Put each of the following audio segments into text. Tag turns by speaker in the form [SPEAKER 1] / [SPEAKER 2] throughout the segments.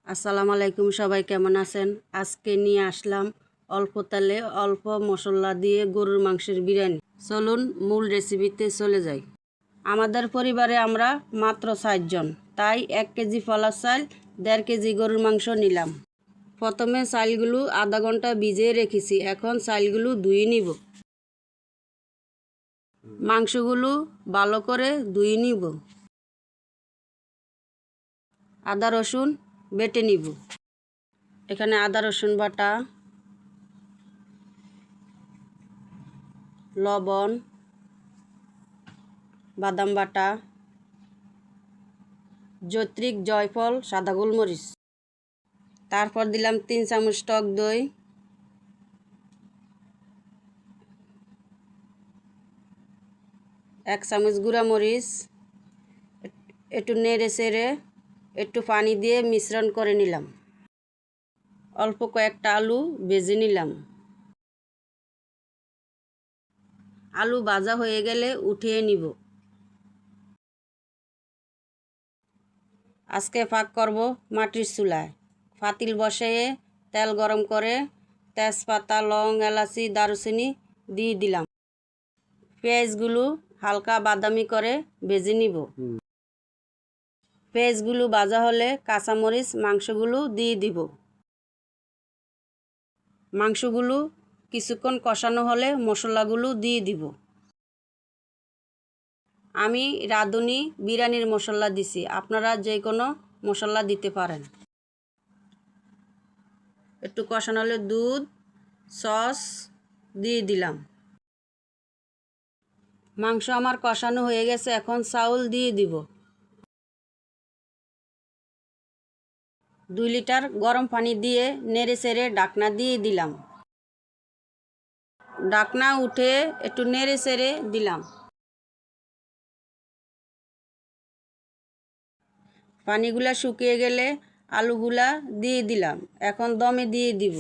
[SPEAKER 1] আসসালামু আলাইকুম, সবাই কেমন আছেন? আজকে নিয়ে আসলাম অল্প তেলে অল্প মশলা দিয়ে গরুর মাংসের বিরিয়ানি। চলুন মূল রেসিপিতে চলে যাই। আমাদের পরিবারে আমরা মাত্র 4 জন, তাই 1 কেজি ফলার চাল, 1.5 কেজি গরুর মাংস নিলাম। প্রথমে চালগুলো আধা ঘন্টা ভিজিয়ে রেখেছি, এখন চালগুলো ধুয়ে নিব। মাংসগুলো ভালো করে ধুয়ে নিব। আদা রসুন বেটে নিব। এখানে আদা রসুন বাটা, লবণ, বাদাম বাটা, জৈত্রিক, জয়ফল, সাদা গোলমরিচ। তারপর দিলাম 3 চামচ টক দই, 1 চামচ গুঁড়া মরিচ। একটু নেড়ে চেড়ে একটু পানি দিয়ে মিশ্রণ করে নিলাম। অল্প কয়েকটা আলু ভেজে নিলাম। আলু ভাজা হয়ে গেলে উঠিয়ে নিব। আজকে পাক করব মাটির চুলায়। পাতিল বসিয়ে তেল গরম করে তেজপাতা, লং, এলাচি, দারুচিনি দিয়ে দিলাম। পেঁয়াজগুলো হালকা বাদামি করে ভেজে নিব। পেঁয়াজগুলো ভাজা হলে কাঁচামরিচ, মাংসগুলো দিয়ে দিব। মাংসগুলো কিছুক্ষণ কষানো হলে মশলাগুলো দিয়ে দিব। আমি রাঁধুনি বিরিয়ানির মশলা দিছি, আপনারা যে কোনো মশলা দিতে পারেন। একটু কষানো হলে দুধ, সস দিয়ে দিলাম। মাংস আমার কষানো হয়ে গেছে, এখন চাউল দিয়ে দিব। 2 লিটার গরম পানি দিয়ে নেড়ে চেড়ে ঢাকনা দিয়ে দিলাম। ঢাকনা উঠে একটু নেড়ে চেড়ে দিলাম। পানিগুলা শুকিয়ে গেলে আলুগুলা দিয়ে দিলাম। এখন দমে দিয়ে দিব।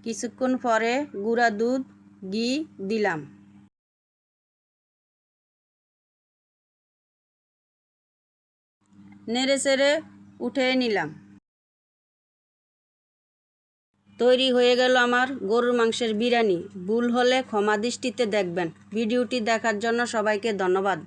[SPEAKER 1] কিছুক্ষণ পরে গুঁড়া দুধ, ঘি দিলাম। নেড়ে চেড়ে উঠিয়ে নিলাম। তৈরি হয়ে গেল আমার গরুর মাংসের বিরিয়ানি। ভুল হলে ক্ষমা দৃষ্টিতে দেখবেন। ভিডিওটি দেখার জন্য সবাইকে ধন্যবাদ।